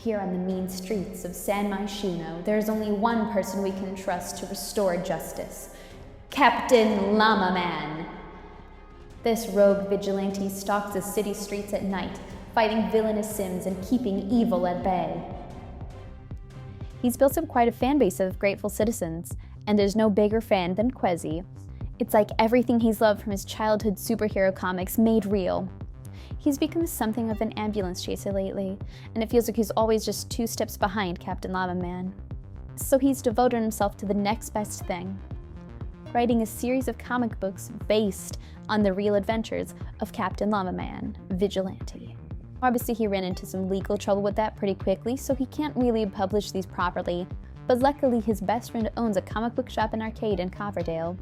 Here on the mean streets of San Myshuno, there is only one person we can trust to restore justice. Captain Llama Man. This rogue vigilante stalks the city streets at night, fighting villainous Sims and keeping evil at bay. He's built up quite a fan base of grateful citizens, and there's no bigger fan than Quezzy. It's like everything he's loved from his childhood superhero comics made real. He's become something of an ambulance chaser lately, and it feels like he's always just 2 steps behind Captain Llama Man. So he's devoted himself to the next best thing, writing a series of comic books based on the real adventures of Captain Llama Man, vigilante. Obviously he ran into some legal trouble with that pretty quickly, so he can't really publish these properly, but luckily his best friend owns a comic book shop and arcade in Coverdale.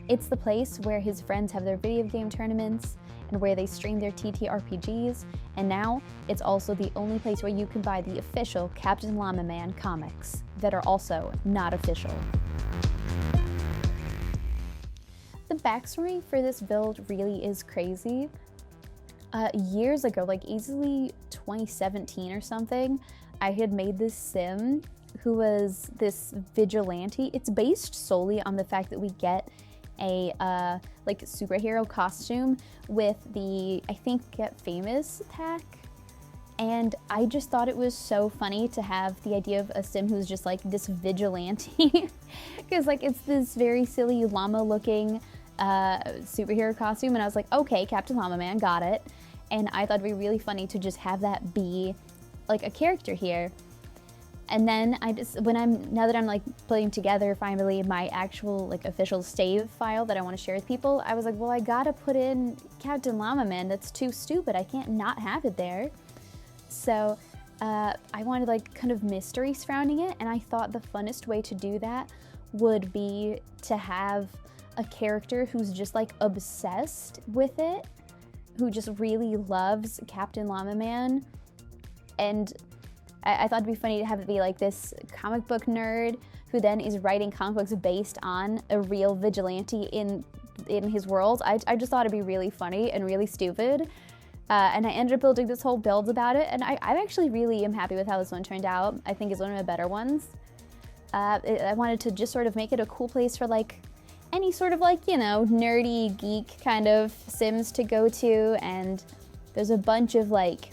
It's the place where his friends have their video game tournaments, and where they stream their TTRPGs, and now it's also the only place where you can buy the official Captain Llama Man comics that are also not official. The backstory for this build really is crazy. Years ago, like easily 2017 or something, I had made this sim who was this vigilante. It's based solely on the fact that we get a like superhero costume with the, I think, Get Famous pack. And I just thought it was so funny to have the idea of a sim who's just like this vigilante. Because like it's this very silly llama looking superhero costume, and I was like, okay, Captain Llama Man, got it. And I thought it'd be really funny to just have that be like a character here. And then now that I'm like putting together finally my actual like official save file that I want to share with people, I was like, well, I gotta put in Captain Llama Man. That's too stupid. I can't not have it there. So I wanted like kind of mystery surrounding it, and I thought the funnest way to do that would be to have a character who's just like obsessed with it, who just really loves Captain Llama Man. And I thought it'd be funny to have it be like this comic book nerd who then is writing comic books based on a real vigilante in his world. I just thought it'd be really funny and really stupid. And I ended up building this whole build about it, and I actually really am happy with how this one turned out. I think it's one of the better ones. I wanted to just sort of make it a cool place for like any sort of like, you know, nerdy geek kind of Sims to go to, and there's a bunch of like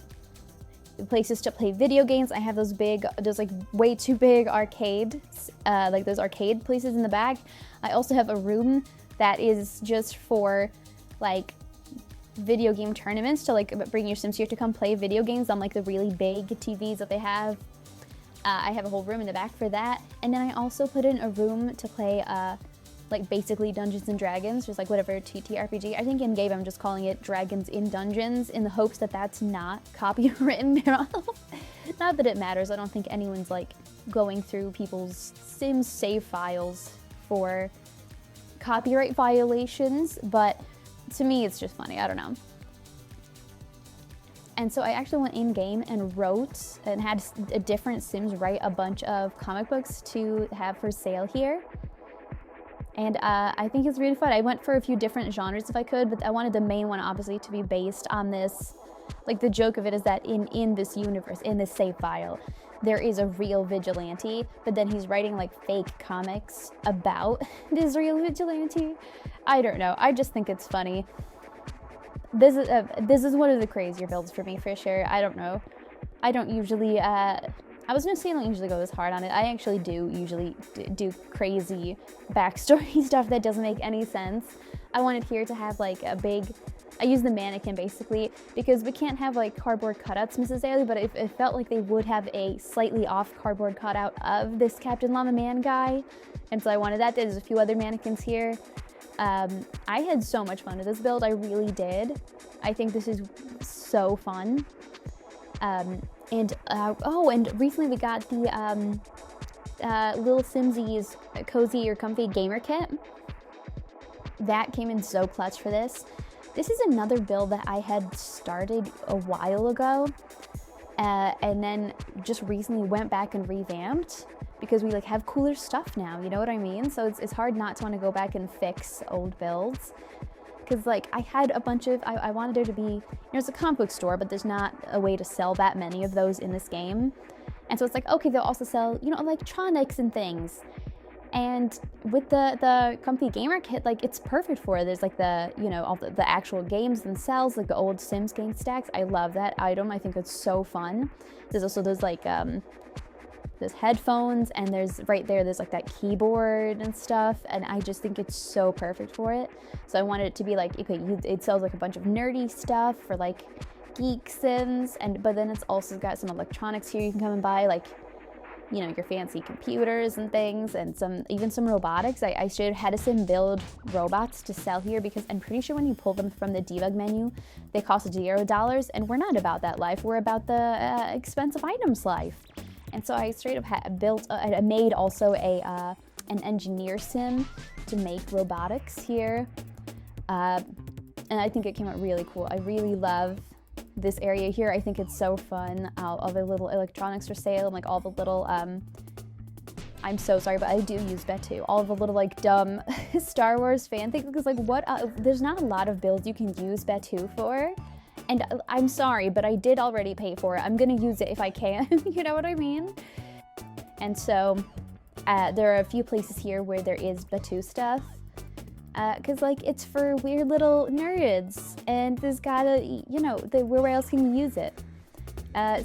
places to play video games. I have those like way too big arcades, like those arcade places in the back. I also have a room that is just for like video game tournaments, to like bring your Sims here to come play video games on like the really big TVs that they have. I have a whole room in the back for that. And then I also put in a room to play like basically Dungeons and Dragons, just like whatever TTRPG. I think in game I'm just calling it Dragons in Dungeons in the hopes that that's not copywritten at all. Not that it matters. I don't think anyone's like going through people's Sims save files for copyright violations, but to me it's just funny. I don't know. And so I actually went in game and wrote and had a different Sims write a bunch of comic books to have for sale here. And I think it's really fun. I went for a few different genres if I could, but I wanted the main one obviously to be based on this. Like the joke of it is that in this universe, in this save file, there is a real vigilante, but then he's writing like fake comics about this real vigilante. I don't know. I just think it's funny. This is one of the crazier builds for me for sure. I don't know. I don't usually. I was gonna say I don't usually go this hard on it. I actually do usually do crazy backstory stuff that doesn't make any sense. I wanted here to have like a big, I use the mannequin basically because we can't have like cardboard cutouts necessarily, but it felt like they would have a slightly off cardboard cutout of this Captain Llama Man guy. And so I wanted that. There's a few other mannequins here. I had so much fun with this build, I really did. I think this is so fun. And recently we got the lilsimsie's cozy or comfy gamer kit. That came in so clutch for this. This is another build that I had started a while ago, and then just recently went back and revamped because we like have cooler stuff now, you know what I mean? So it's hard not to want to go back and fix old builds. because like I had a bunch of, I wanted there to be, there's a comic book store, but there's not a way to sell that many of those in this game. And so it's like, okay, they'll also sell, electronics and things. And with the Comfy Gamer Kit, like, it's perfect for it. There's like all the actual games themselves, like the old Sims game stacks. I love that item. I think it's so fun. There's also those like there's headphones, and there's like that keyboard and stuff, and I just think it's so perfect for it. So I wanted it to be like, okay, it sells like a bunch of nerdy stuff for like geek Sims, but then it's also got some electronics here you can come and buy, like your fancy computers and things, and even some robotics. I should had a sim build robots to sell here, because I'm pretty sure when you pull them from the debug menu, they cost $0, and we're not about that life. We're about the expensive items life. And so I straight up I made also an engineer sim to make robotics here, and I think it came out really cool. I really love this area here. I think it's so fun. All the little electronics for sale, and like all the little I'm so sorry, but I do use Betu. All the little like dumb Star Wars fan things, because like there's not a lot of builds you can use Betu for. And I'm sorry, but I did already pay for it. I'm gonna use it if I can, you know what I mean? And so there are a few places here where there is Betu stuff, because like it's for weird little nerds, and there's gotta, where else can you use it?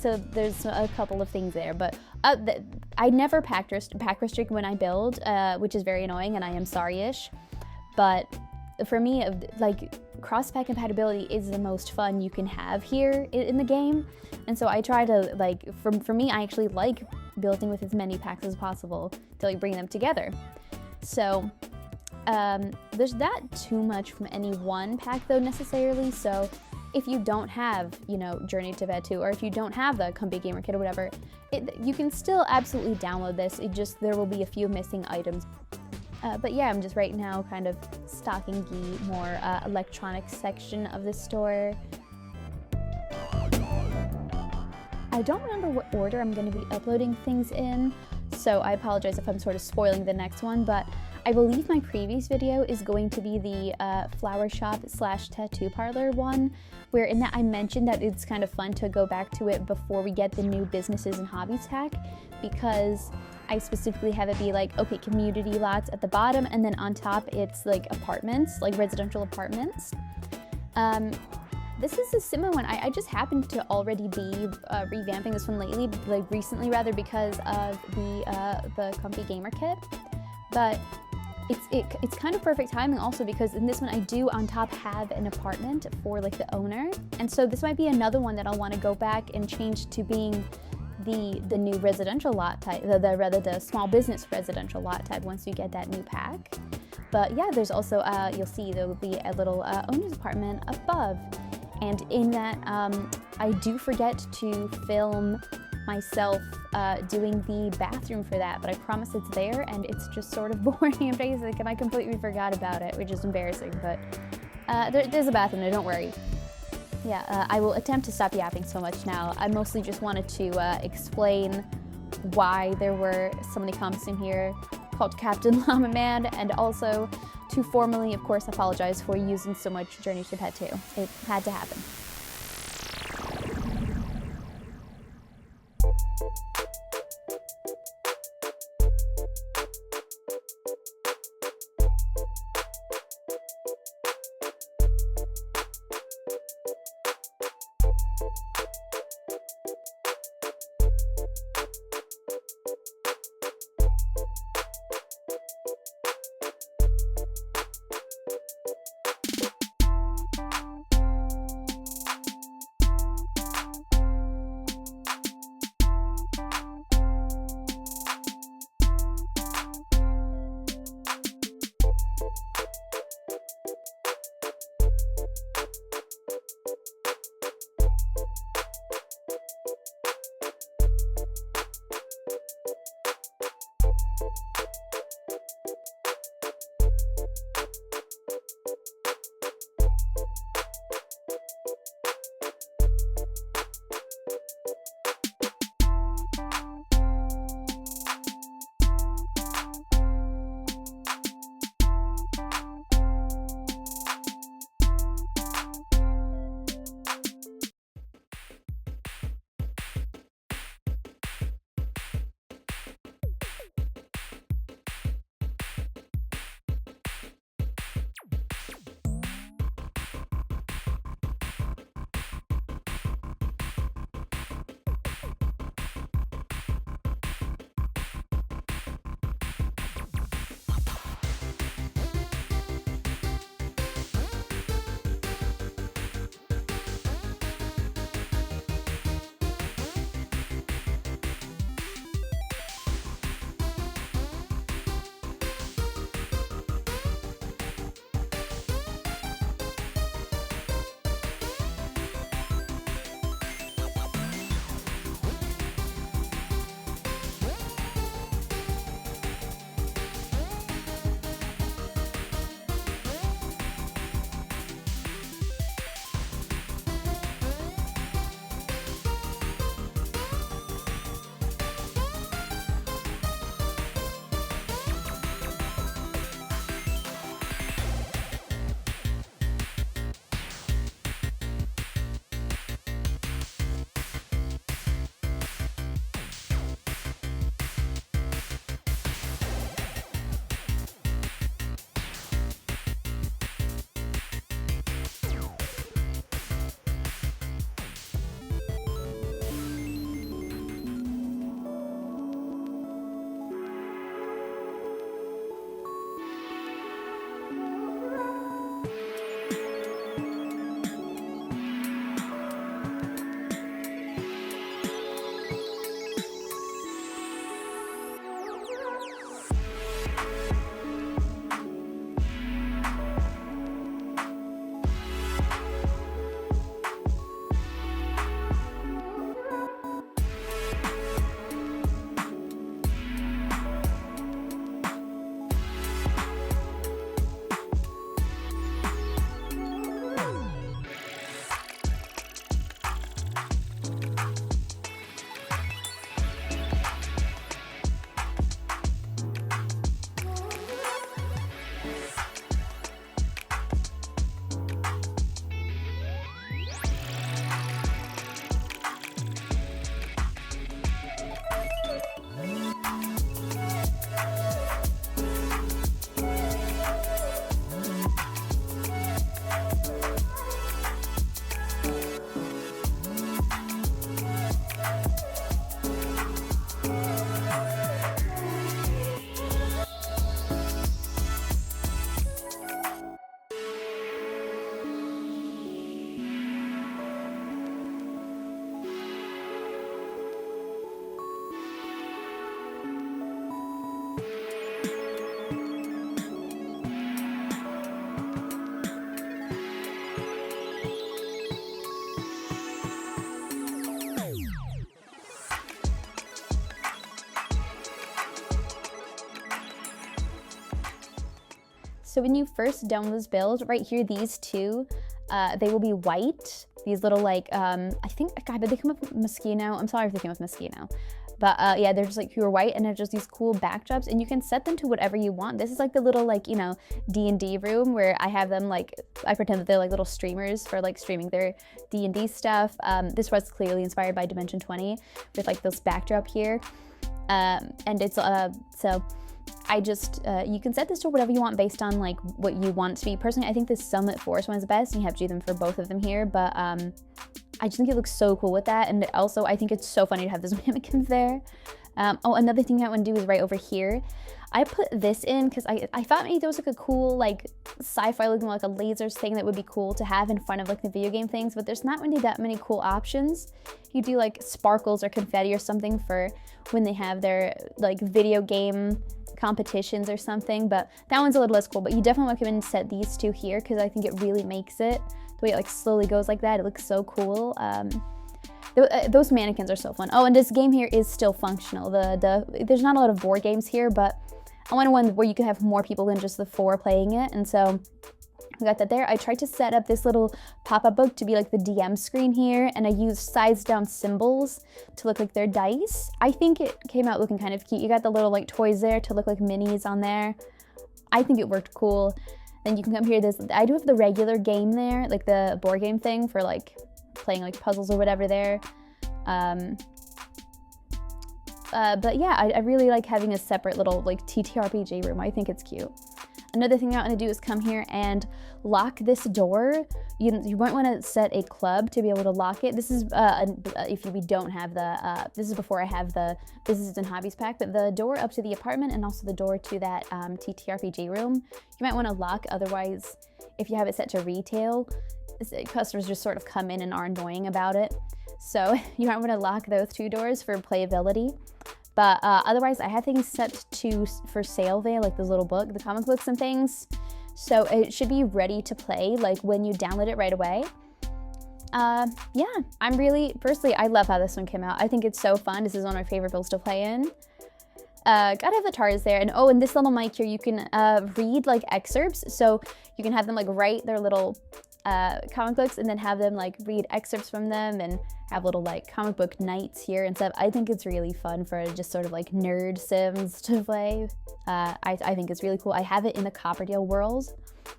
So there's a couple of things there, but I never pack restrict when I build, which is very annoying, and I am sorry-ish. But for me, like, cross-pack compatibility is the most fun you can have here in the game, and so I try to, like, for me, I actually like building with as many packs as possible to like bring them together. So there's not too much from any one pack though necessarily. So if you don't have, Journey to Betu, or if you don't have the Comfy Gamer Kit or whatever, you can still absolutely download this. There will be a few missing items. But yeah, I'm just right now kind of stocking the more electronics section of the store. I don't remember what order I'm going to be uploading things in, so I apologize if I'm sort of spoiling the next one, but I believe my previous video is going to be the flower shop / tattoo parlor one, where in that I mentioned that it's kind of fun to go back to it before we get the new Businesses and Hobbies pack, because I specifically have it be like, okay, community lots at the bottom, and then on top it's like apartments, like residential apartments. This is a similar one. I just happened to already be revamping this one lately, like recently rather, because of the Comfy Gamer Kit. But it's kind of perfect timing also, because in this one I do on top have an apartment for like the owner, and so this might be another one that I'll want to go back and change to being the new residential lot type, the small business residential lot type once you get that new pack. But yeah, there's also you'll see there will be a little owner's apartment above, and in that I do forget to film myself doing the bathroom for that, but I promise it's there, and it's just sort of boring and basic, and I completely forgot about it, which is embarrassing, but there's a bathroom there, don't worry. Yeah, I will attempt to stop yapping so much now. I mostly just wanted to explain why there were so many comments in here called Captain Llama Man, and also to formally, of course, apologize for using so much Journey to Betu. It had to happen. So when you first download this build, right here, these two, they will be white. These little like, I think, God, did they come up with Mosquito? I'm sorry if they came up with Mosquito. But yeah, they're just like pure white, and they're just these cool backdrops, and you can set them to whatever you want. This is like the little like, you know, D&D room where I have them like, I pretend that they're like little streamers for like streaming their D&D stuff. This was clearly inspired by Dimension 20 with like this backdrop here. And it's, so I just, you can set this to whatever you want based on like what you want to be. Personally, I think this Summit Forest one is the best, and you have to do them for both of them here, but I just think it looks so cool with that. And also I think it's so funny to have this mannequins there. Oh, another thing I want to do is right over here. I put this in because I thought maybe there was like a cool like sci-fi looking like a lasers thing that would be cool to have in front of like the video game things, but there's not really that many cool options. You do like sparkles or confetti or something for when they have their like video game competitions or something, but that one's a little less cool. But you definitely want to come in and set these two here because I think it really makes it, the way it like slowly goes like that, it looks so cool. Those mannequins are so fun. Oh, and this game here is still functional. There's not a lot of board games here, but I wanted one where you could have more people than just the 4 playing it, and so we got that there. I tried to set up this little pop-up book to be like the DM screen here, and I used sized down symbols to look like they're dice. I think it came out looking kind of cute. You got the little like toys there to look like minis on there. I think it worked cool. Then you can come here, I do have the regular game there, like the board game thing for like playing like puzzles or whatever there. But yeah, I really like having a separate little like TTRPG room. I think it's cute. Another thing I want to do is come here and lock this door. You might want to set a club to be able to lock it. This is if we don't have the, this is before I have the Businesses and Hobbies pack, but the door up to the apartment and also the door to that TTRPG room, you might want to lock. Otherwise, if you have it set to retail, customers just sort of come in and are annoying about it. So you might want to lock those 2 doors for playability. But otherwise, I have things set to for sale there, like this little book, the comic books and things. So it should be ready to play, like when you download it right away. Yeah, I'm really, personally, I love how this one came out. I think it's so fun. This is one of my favorite builds to play in. Gotta have the TARS there. And oh, and this little mic here, you can read like excerpts. So you can have them like write their little comic books and then have them like read excerpts from them and have little like comic book nights here and stuff. I think it's really fun for just sort of like nerd sims to play. I think it's really cool. I have it in the Copperdale world.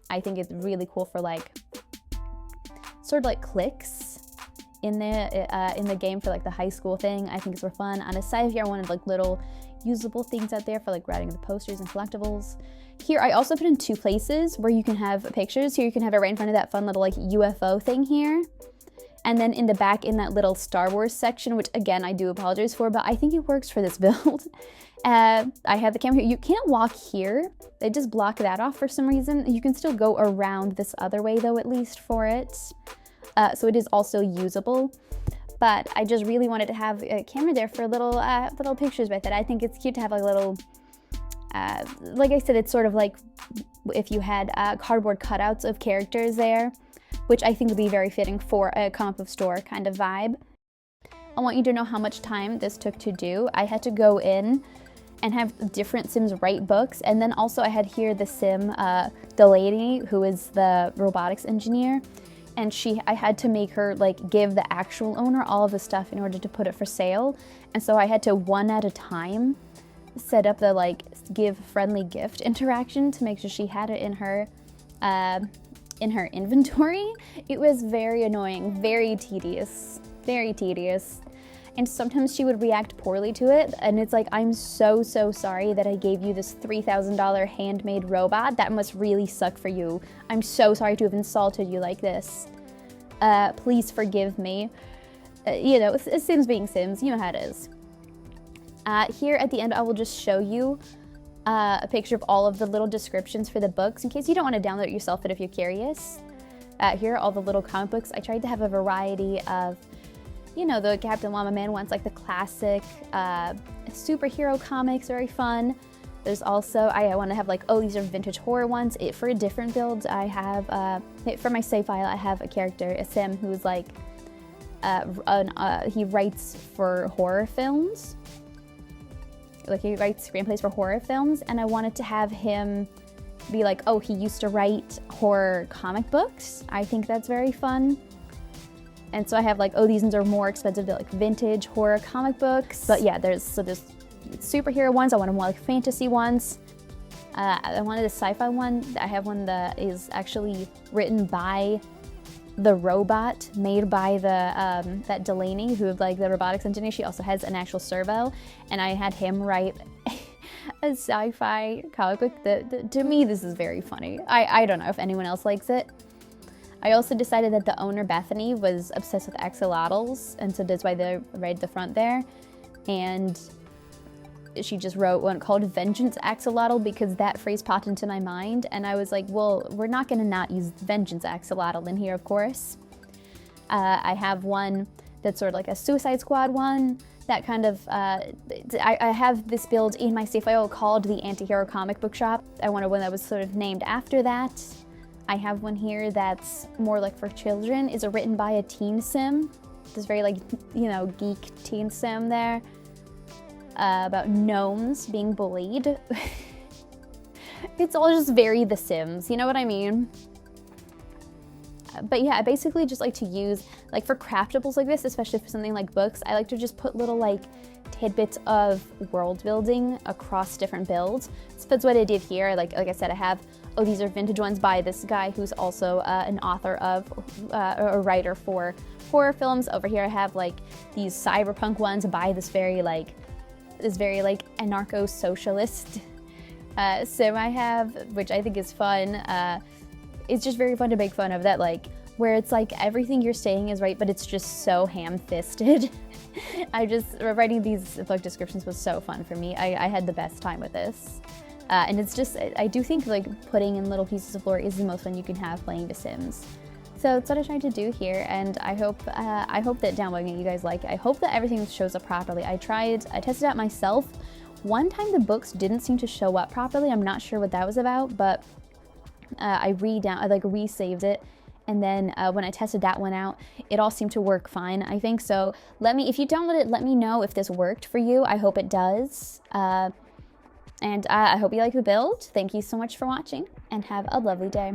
I think it's really cool for like sort of like clicks in the game for like the high school thing. I think it's for fun. On the side here, I wanted like little usable things out there for like writing the posters and collectibles. Here, I also put in 2 places where you can have pictures. Here, you can have it right in front of that fun little like UFO thing here. And then in the back in that little Star Wars section, which again, I do apologize for, but I think it works for this build. I have the camera here. You can't walk here. They just block that off for some reason. You can still go around this other way though, at least for it. So it is also usable. But I just really wanted to have a camera there for little pictures with it. I think it's cute to have like a little, like I said, it's sort of like if you had cardboard cutouts of characters there, which I think would be very fitting for a comic book store kind of vibe. I want you to know how much time this took to do. I had to go in and have different Sims write books, and then also I had here the Sim, the lady who is the robotics engineer, and I had to make her like give the actual owner all of the stuff in order to put it for sale, and so I had to one at a time set up the like give friendly gift interaction to make sure she had it in her inventory. It was very annoying, very tedious, and sometimes she would react poorly to it, and it's like, I'm so sorry that I gave you this $3,000 handmade robot. That must really suck for you. I'm so sorry to have insulted you like this. Please forgive me. You know, Sims being Sims, you know how it is. Here at the end, I will just show you a picture of all of the little descriptions for the books in case you don't want to download it yourself, but if you're curious. Here are all the little comic books. I tried to have a variety of, you know, the Captain Llama Man ones, like the classic superhero comics, very fun. There's also, I want to have like, oh, these are vintage horror ones. For different builds, I have, for my save file, I have a character, a Sim, who's like, he writes for horror films. Like he writes screenplays for horror films, and I wanted to have him be like, oh, he used to write horror comic books. I think that's very fun. And so I have like, oh, these ones are more expensive, they're like vintage horror comic books. But yeah, there's superhero ones, I wanted more like fantasy ones. I wanted a sci-fi one. I have one that is actually written by the robot made by the that Delaney, who like the robotics engineer. She also has an actual servo, and I had him write a sci-fi comic book. To me, this is very funny. I don't know if anyone else likes it. I also decided that the owner, Bethany, was obsessed with axolotls, and so that's why they right at the front there. And she just wrote one called Vengeance Axolotl because that phrase popped into my mind, and I was like, well, we're not gonna not use Vengeance Axolotl in here, of course. I have one that's sort of like a Suicide Squad one, that kind of, I have this build in my safe file called the Antihero Comic Book Shop. I wanted one that was sort of named after that. I have one here that's more like for children. It's written by a teen sim. This very like, you know, geek teen sim there. About gnomes being bullied. It's all just very The Sims, you know what I mean? But yeah, I basically just like to use, like for craftables like this, especially for something like books, I like to just put little like tidbits of world building across different builds. So that's what I did here. Like I said, I have, oh, these are vintage ones by this guy who's also an author of, a writer for horror films. Over here I have like these cyberpunk ones by this very like anarcho-socialist sim I have, which I think is fun. It's just very fun to make fun of that, like, where it's like everything you're saying is right, but it's just so ham-fisted. Writing these book descriptions was so fun for me. I had the best time with this. And it's just, I do think like putting in little pieces of lore is the most fun you can have playing The Sims. So that's what I tried to do here, and I hope that downloading it you guys like it. I hope that everything shows up properly. I tested out myself. One time the books didn't seem to show up properly. I'm not sure what that was about, but I resaved it, and then when I tested that one out, it all seemed to work fine, I think. So if you download it, let me know if this worked for you. I hope it does. And I hope you like the build. Thank you so much for watching, and have a lovely day.